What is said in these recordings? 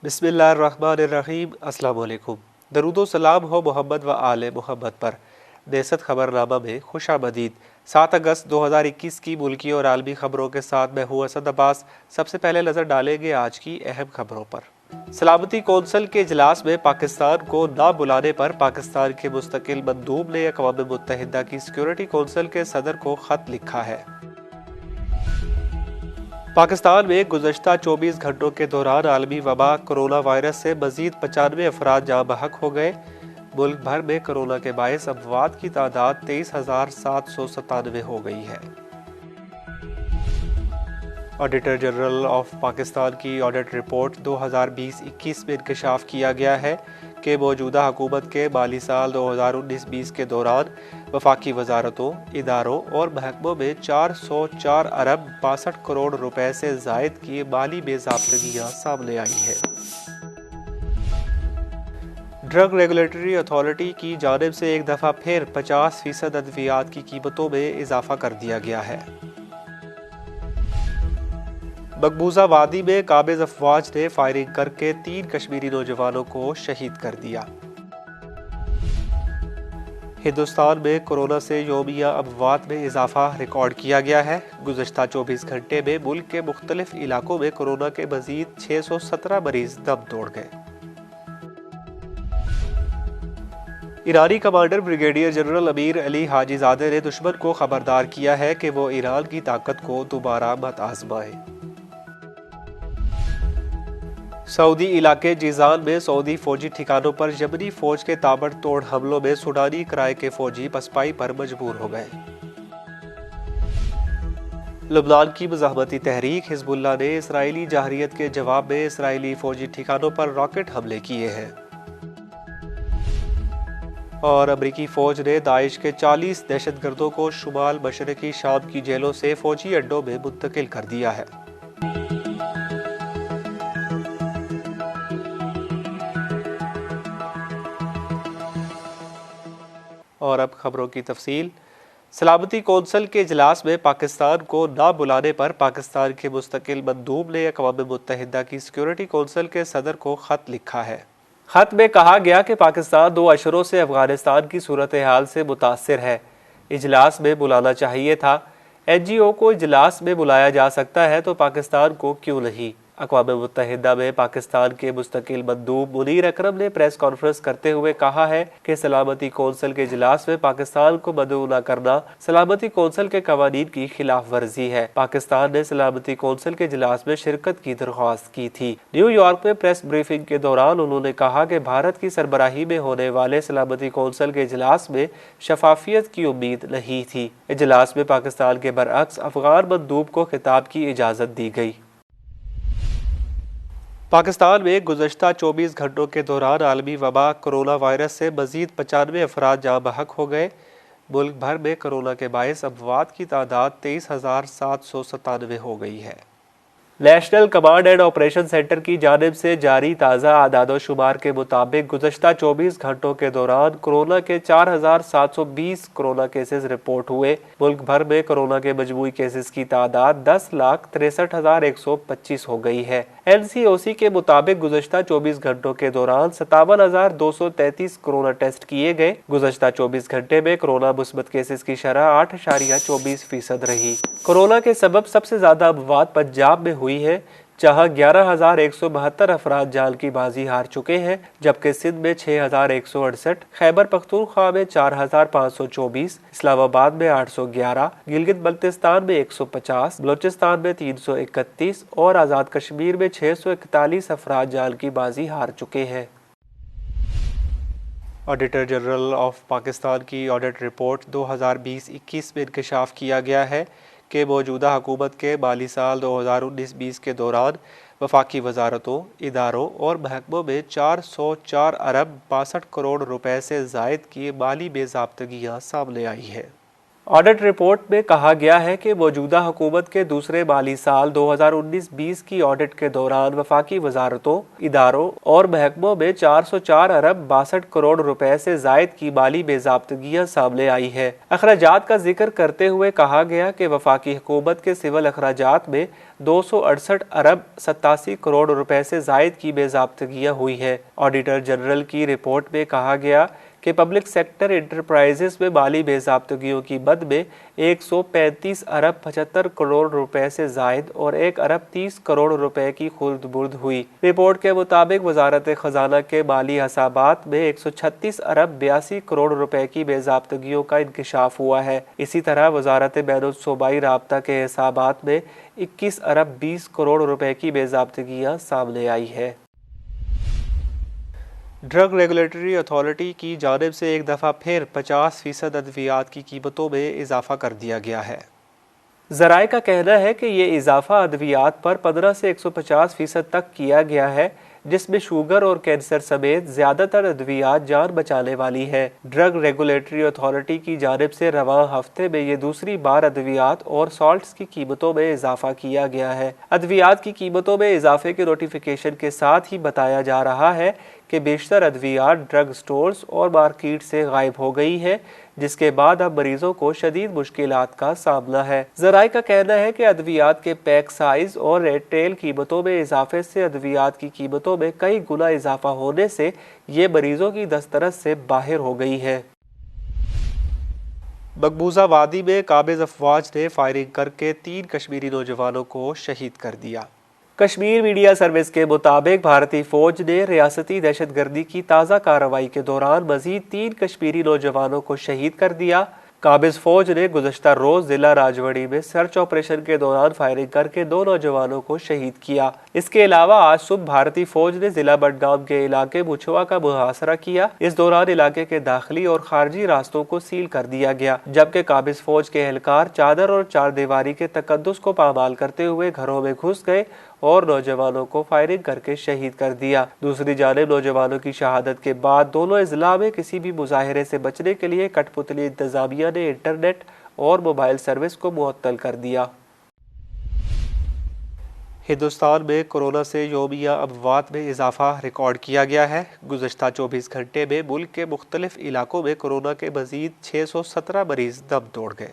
बिस्मिल्लाहिर्रहमानिर्रहीम। अस्सलाम वालेकुम। दरूद व सलाम हो मोहम्मद व आले मोहम्मद पर। देसत खबरनामा में खुशामदीद। 7 अगस्त 2021 की मुल्की और आलमी खबरों के साथ मैं हूँ असद अब्बास। सबसे पहले नजर डालेंगे आज की अहम खबरों पर। सलामती कौंसिल के इजलास में पाकिस्तान को ना बुलाने पर पाकिस्तान के मुस्तकिल मंदूब ने अक़वाम मुत्तहिदा की सिक्योरिटी कौंसिल के सदर को खत लिखा है। पाकिस्तान में गुज़श्ता 24 घंटों के दौरान आलमी वबा कोरोना वायरस से मजीद 95 अफराद जाँ बहक हो गए। मुल्क भर में कोरोना के बायस अमवात की तादाद 23,797 हो गई है। ऑडिटर जनरल ऑफ पाकिस्तान की ऑडिट रिपोर्ट 2020-21 में इंकशाफ किया गया है कि मौजूदा हुकूमत के माली साल 2019-20 के दौरान वफाकी वजारतों, इदारों और महकमों में 404 अरब 62 करोड़ रुपए से जायद की माली बेज़ाब्तगियां सामने आई है। ड्रग रेगुलेटरी अथॉरिटी की जानिब से एक दफ़ा फिर 50% अद्वियात की कीमतों में इजाफा कर दिया गया है। मकबूजा वादी में काबिज अफवाज ने फायरिंग करके 3 कश्मीरी नौजवानों को शहीद कर दिया। हिंदुस्तान में कोरोना से योमिया अमवात में इजाफा रिकॉर्ड किया गया है। गुज़श्ता 24 घंटे में मुल्क के मुख्तलिफ इलाकों में कोरोना के मजीद 617 मरीज दम तोड़ गए। ईरानी commander brigadier general Amir Ali Hajizade ने दुश्मन को खबरदार किया है कि वो ईरान की ताकत को दोबारा मत आजमाए। सऊदी इलाके जीजान में सऊदी फौजी ठिकानों पर यमनी फौज के ताबड़तोड़ हमलों में सूडानी किराए के फौजी पसपाई पर मजबूर हो गए। लबनान की मुजाहमती तहरीक हिजबुल्लाह ने इसराइली जहरियत के जवाब में इसराइली फौजी ठिकानों पर रॉकेट हमले किए हैं। और अमरीकी फौज ने दाइश के 40 दहशतगर्दों को शुमाल मशरकी शाम की जेलों से फौजी अड्डों में मुंतकिल कर दिया है। और अब खबरों की तफसील। सलामती कौंसिल के इजलास में पाकिस्तान को ना बुलाने पर पाकिस्तान के मुस्तकिल मंदूब ने अक़वाम मुत्तहिदा की सिक्योरिटी कौंसिल के सदर को खत लिखा है। खत में कहा गया कि पाकिस्तान 2 अशरों से अफगानिस्तान की सूरत हाल से मुतासिर है। इजलास में बुलाना चाहिए था। NGO को इजलास में बुलाया जा सकता है तो पाकिस्तान को क्यों नहीं। अक़वाम मुत्तहिदा में पाकिस्तान के मुस्तकिल मंदूब मुनीर अकरम ने प्रेस कॉन्फ्रेंस करते हुए कहा है कि सलामती कौंसिल के इजलास में पाकिस्तान को मदऊ न करना सलामती कौंसिल के कवानीन की खिलाफ वर्जी है। पाकिस्तान ने सलामती कौंसिल के इजलास में शिरकत की दरख्वास्त की थी। न्यूयॉर्क में प्रेस ब्रीफिंग के दौरान उन्होंने कहा कि भारत की सरबराही में होने वाले सलामती कौंसिल के इजलास में शफाफियत की उम्मीद नहीं थी। इजलास में पाकिस्तान के बरअक्स अफगान मंदूब को खिताब की इजाजत दी गई। पाकिस्तान में गुज़श्ता 24 घंटों के दौरान आलमी वबा कोरोना वायरस से मजीद 95 अफराद जाँ बहक हो गए। मुल्क भर में कोरोना के बायस अमवात की तादाद 23,797 हो गई है। National command and operation centre की जानिब से जारी ताज़ा आदाद-ओ-शुमार के मुताबिक गुज़श्ता 24 घंटों के दौरान कोरोना के 4,720 कोरोना केसेस रिपोर्ट हुए। मुल्क भर में कोरोना के मजमूई केसेस की तादाद 10,63,125 हो गई है। NCOC के मुताबिक गुज़श्ता 24 घंटों के दौरान 57,233 कोरोना टेस्ट किए गए। गुज़श्ता 24 घंटे में कोरोना मुस्बत केसेस की शरह 8.24% रही। कोरोना के सबब सबसे ज्यादा अमवात पंजाब में हुई है, जहां 11,172 अफराद जान की बाजी हार चुके हैं, जबकि सिंध में 6,168, खैबर पख्तूनख्वा में 4,524, इस्लामाबाद में 811, गिलगित बल्तिस्तान में 150, बलोचिस्तान में 331 और आज़ाद कश्मीर में 641 अफराद जान की बाजी हार चुके हैं। ऑडिटर जनरल ऑफ पाकिस्तान की ऑडिट रिपोर्ट 2020-21 में इंकशाफ किया गया है कि मौजूदा हुकूमत के माली साल 2019-20 के दौरान वफाकी वजारतों, इदारों और महकमों में 404 अरब 62 करोड़ रुपए से जायद की माली बेज़ाब्तगियां सामने आई हैं। ऑडिट रिपोर्ट में कहा गया है कि मौजूदा हुकूमत के दूसरे माली साल 2019-20 की ऑडिट के दौरान वफाकी वजारतों, इदारों और महकमों में 404 अरब 62 करोड़ रुपए से जायद की माली बेज़ाब्तगियां सामने आई है। अखराजात का जिक्र करते हुए कहा गया कि वफाकी हुकूमत के सिविल अखराजात में 268 अरब 87 करोड़ रुपए से जायद की बेज़ाब्तगियां हुई है। ऑडिटर जनरल की रिपोर्ट में कहा गया कि पब्लिक सेक्टर इंटरप्राइजेस में माली बेज़ाब्तगियों की मद में 135 अरब 75 करोड़ रुपए से जायद और 1 अरब 30 करोड़ रुपए की खुर्द-बुर्द हुई। रिपोर्ट के मुताबिक वजारत खजाना के माली हिसाबात में 136 अरब 82 करोड़ रुपए की बेज़ाब्तगियों का इंकशाफ हुआ है। इसी तरह वजारत बैनुल-सूबाई राब्ता के हिसाबात में 21 अरब 20 करोड़ रुपए की बेज़ाब्तगियां सामने आई है। ड्रग रेगुलेटरी अथॉरिटी की जानिब से एक दफ़ा फिर 50% अद्वियात की कीमतों में इजाफा कर दिया गया है। ज़राए का कहना है कि ये इजाफा अद्वियात पर 15 से 150% तक किया गया है, जिसमें शुगर और कैंसर समेत ज्यादातर अद्वियात जान बचाने वाली है। ड्रग रेगुलेटरी अथॉरिटी की जानिब से रवां हफ्ते में ये दूसरी बार अद्वियात और सॉल्ट्स की कीमतों में इजाफा किया गया है। अद्वियात की कीमतों में इजाफे के नोटिफिकेशन के साथ ही बताया जा रहा है कि बेशतर अद्वियात ड्रग स्टोर्स और मार्केट से गायब हो गई है, जिसके बाद अब मरीजों को शदीद मुश्किलात का सामना है। ज़राए का कहना है कि अद्वियात के पैक साइज और रिटेल कीमतों में इजाफे से अद्वियात की कीमतों में कई गुना इजाफा होने से ये मरीजों की दस्तरस से बाहर हो गई है। मकबूजा वादी में काबिज अफवाज ने फायरिंग करके 3 कश्मीरी नौजवानों को शहीद कर दिया। कश्मीर मीडिया सर्विस के मुताबिक भारतीय फौज ने रियासती दहशतगर्दी की ताज़ा कार्रवाई के दौरान मजीद 3 कश्मीरी नौजवानों को शहीद कर दिया। काबिज फौज ने गुज़श्ता रोज जिला राजवड़ी में सर्च ऑपरेशन के दौरान फायरिंग करके 2 नौजवानों को शहीद किया। इसके अलावा आज सुबह भारतीय फौज ने जिला बडगाम के इलाके मुछवा का मुहासरा किया। इस दौरान इलाके के दाखिली और खारजी रास्तों को सील कर दिया गया, जबकि काबिज फौज के एहलकार चादर और चार दीवारी के तकद्दुस को पामाल करते हुए घरों में घुस गए और नौजवानों को फायरिंग करके शहीद कर दिया। दूसरी जानिब नौजवानों की शहादत के बाद दोनों अजला में किसी भी मुजाहिरे से बचने के लिए कठपुतली इंतजामिया ने इंटरनेट और मोबाइल सर्विस को मुअत्तल कर दिया। हिंदुस्तान में कोरोना से योमिया अमवात में इजाफा रिकॉर्ड किया गया है। गुज़श्ता 24 घंटे में मुल्क के मुख्तलिफ इलाकों में कोरोना के मजीद 617 मरीज दम तोड़ गए।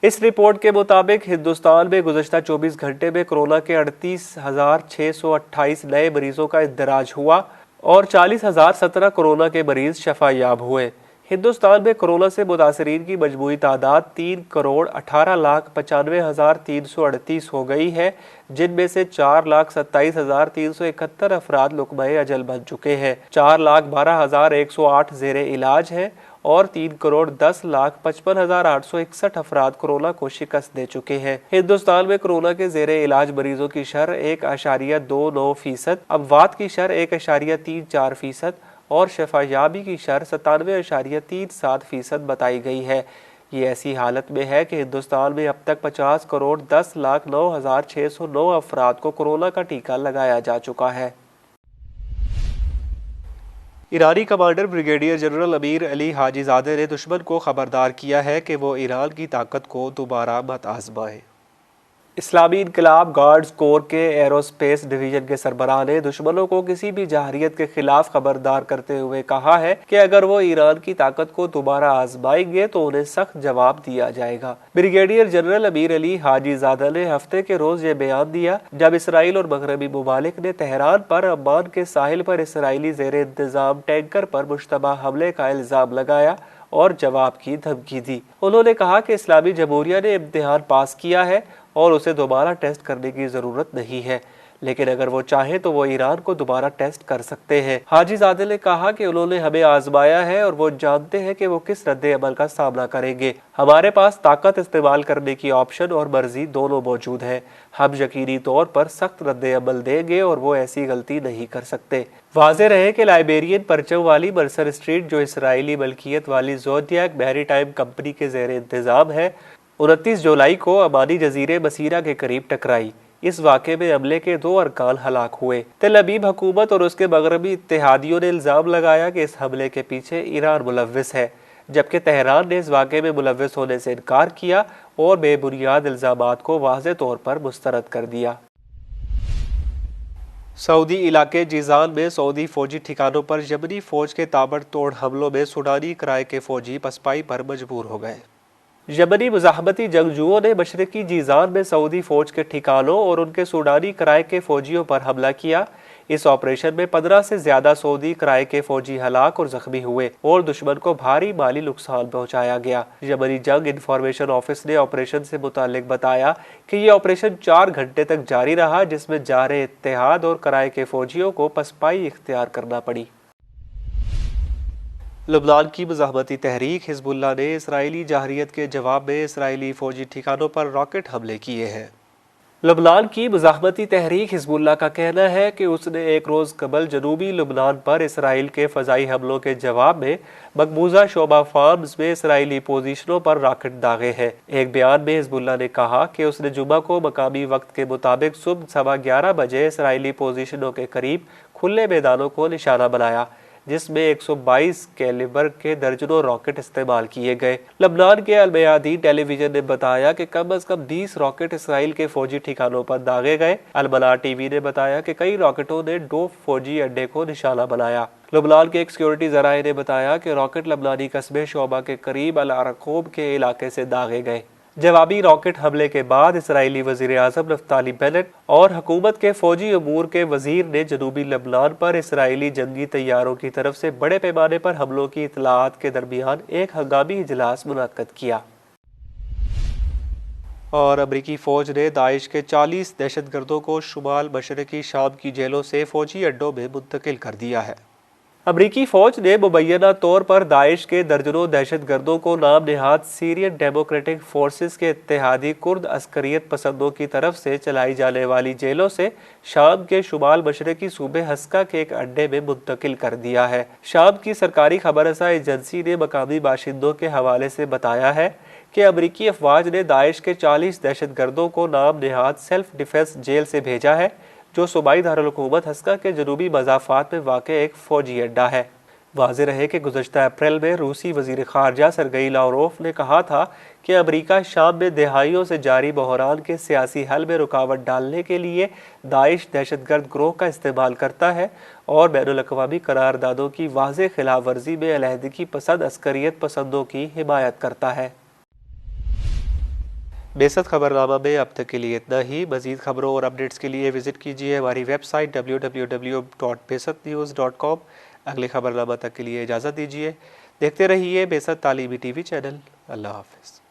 इस रिपोर्ट के मुताबिक हिंदुस्तान में गुज़श्ता 24 घंटे में कोरोना के 38,628 नए मरीजों का इंदराज हुआ और 40,017 कोरोना के मरीज शफायाब हुए। हिंदुस्तान में कोरोना से मुतासरीन की मजमूई तादाद 3,18,95,338 हो गई है, जिनमें से 4,27,371 अफराद लुक़्मा-ए अजल बन चुके हैं। 4,12,108 ज़ेरे इलाज है और 3,10,55,861 अफराद कोरोना को शिकस्त दे चुके हैं। हिंदुस्तान में कोरोना के ज़ेरे इलाज मरीजों की शरह 1.29%, अमवात की शरह 1.34% और शफायाबी की शरह 97.37% बताई गई है। ये ऐसी हालत में है कि हिंदुस्तान में अब तक 50,10,09,609 अफराद को कोरोना का टीका लगाया जा चुका है। ईरानी commander brigadier general Amir Ali Hajizade ने दुश्मन को खबरदार किया है कि वो ईरान की ताकत को दोबारा मत आजमाए। इस्लामी इनकलाब गार्ड्स कोर के एरोस्पेस डिवीजन के सरबराह ने दुश्मनों को किसी भी जहरियत के खिलाफ खबरदार करते हुए कहा है कि अगर वो ईरान की ताकत को दोबारा आजमाएंगे तो उन्हें सख्त जवाब दिया जाएगा। ब्रिगेडियर जनरल अमीर अली हाजीजादा ने हफ्ते के रोज ये बयान दिया जब इसराइल और मगरबी मुमालिक ने तेहरान पर अम्मान के साहिल पर इसराइली ज़ेर इंतजाम टैंकर पर मुश्तबा हमले का इल्जाम लगाया और जवाब की धमकी दी। उन्होंने कहा कि इस्लामी जमहूरिया ने इम्तिहान पास किया है और उसे दोबारा टेस्ट करने की जरूरत नहीं है, लेकिन अगर वो चाहे तो वो ईरान को दोबारा टेस्ट कर सकते हैं। हाजीजादे ने कहा कि उन्होंने हमें आजमाया है और वो जानते हैं कि वो किस रद्दे अमल का सामना करेंगे। हमारे पास ताकत इस्तेमाल करने की ऑप्शन और मर्जी दोनों मौजूद है। हम यकीनी तौर पर सख्त रद्दे अमल देंगे और वो ऐसी गलती नहीं कर सकते। वाज़ेह रहे कि लाइबेरियन परचम वाली मर्सर स्ट्रीट, जो इसराइली मलकियत वाली ज़ोडियाक मैरीटाइम कंपनी के ज़ेर इंतजाम है, 29 जुलाई को अमानी जजीरे बसीरा के करीब टकराई। इस वाक़े में हमले के 2 अरकान हलाक हुए। तेल अवीव हुकूमत और उसके मगरबी इत्तेहादियों ने इल्ज़ाम लगाया कि इस हमले के पीछे ईरान मुलव्विस है, जबकि तेहरान ने इस वाक़े में मुलव्विस होने से इनकार किया और बेबुनियाद इल्ज़ामात को वाज़े तौर पर मुस्तरद कर दिया। सऊदी इलाके जीज़ान में सऊदी फौजी ठिकानों पर यमनी फौज के ताबड़तोड़ हमलों में सूडानी कराए के फौजी पसपाई पर मजबूर हो गए। यमनी मुजाहमती जंगजुओं ने मशरकी जीज़ान में सऊदी फौज के ठिकानों और उनके सूडानी कराए के फौजियों पर हमला किया। इस ऑपरेशन में 15 से ज्यादा सऊदी कराए के फौजी हलाक और जख्मी हुए और दुश्मन को भारी माली नुकसान पहुंचाया गया। यमनी जंग इंफॉर्मेशन ऑफिस ने ऑपरेशन से मुतालिक बताया कि यह ऑपरेशन 4 घंटे तक जारी रहा, जिसमें जारे इत्तेहाद और कराए के फौजियों को पसपाई इख्तियार करना पड़ी। लबनान की मुजाहमती तहरीक हिजबुल्लाह ने इसराइली जाहरियत के जवाब में इसराइली फौजी ठिकानों पर रॉकेट हमले किए हैं। लबनान की मुजाहमती तहरीक हिजबुल्लाह का कहना है कि उसने एक रोज़ कबल जनूबी लबनान पर इसराइल के फ़ज़ाई हमलों के जवाब में मकबूजा शोबा फार्म्स में इसराइली पोजीशनों पर रॉकेट दागे हैं। एक बयान में हिजबुल्लाह ने कहा कि उसने जुमा को मकामी वक्त के मुताबिक सुबह 11:15 बजे इसराइली पोजीशनों के करीब खुले मैदानों को निशाना बनाया, जिसमें 122 कैलिबर के दर्जनों रॉकेट इस्तेमाल किए गए। लबनान के अल-मयादीन टेलीविजन ने बताया कि कम से कम 20 रॉकेट इसराइल के फौजी ठिकानों पर दागे गए। अल-मनार टीवी ने बताया कि कई रॉकेटों ने डोफ फौजी अड्डे को निशाना बनाया। लबनान के एक सिक्योरिटी जराये ने बताया कि रॉकेट लबनानी कस्बे शोबा के करीब अल-अरकोब के इलाके से दागे गए। जवाबी रॉकेट हमले के बाद इसराइली वजीर आज़म नफ्ताली बेनेट और हुकूमत के फौजी अमूर के वजीर ने जनूबी लबनान पर इसराइली जंगी तैयारों की तरफ से बड़े पैमाने पर हमलों की इतलात के दरमियान एक हंगामी इजलास मुनक्कद किया। और अमरीकी फौज ने दाइश के 40 दहशतगर्दों को शुमाल मशरकी शाम की जेलों से फौजी अड्डों में मुंतकिल कर दिया है। अमरीकी फौज ने मुबैना तौर पर दाइश के दर्जनों दहशतगर्दों को नाम निहाद सीरियन डेमोक्रेटिक फोर्सेस के इत्तेहादी कुर्द अस्करियत पसंदों की तरफ से चलाई जाने वाली जेलों से शाम के शुमाल मशरकी सूबे हस्का के एक अड्डे में मुंतकिल कर दिया है। शाम की सरकारी खबररसा एजेंसी ने मकामी बाशिंदों के हवाले से बताया है कि अमरीकी अफवाज ने दाइश के 40 दहशतगर्दों को नाम निहाद सेल्फ डिफेंस जेल से भेजा है, जो सूबाई दारुल-हुकूमत हस्का के जनूबी मज़ाफ़ात में वाक़े एक फ़ौजी अड्डा है। वाज़ेह रहे कि गुज़श्ता अप्रैल में रूसी वज़ीर ख़ारजा सरगई लावरोफ ने कहा था कि अमरीका शाम में दहाइयों से जारी बहरान के सियासी हल में रुकावट डालने के लिए दाइश दहशतगर्द ग्रोह का इस्तेमाल करता है और बैनुल-अक़वामी करारदादों की वाज़ेह खिलाफ वर्जी में अलहदगी पसंद अस्करियत पसंदों की हिमायत करता है। बेसत खबरनामा में अब तक के लिए इतना ही। मज़ीद खबरों और अपडेट्स के लिए विज़िट कीजिए हमारी वेबसाइट www.besatnews.com। अगले खबरनामा तक के लिए इजाज़त दीजिए। देखते रहिए बेसत तालीमी टीवी चैनल। अल्लाह हाफ़िज़।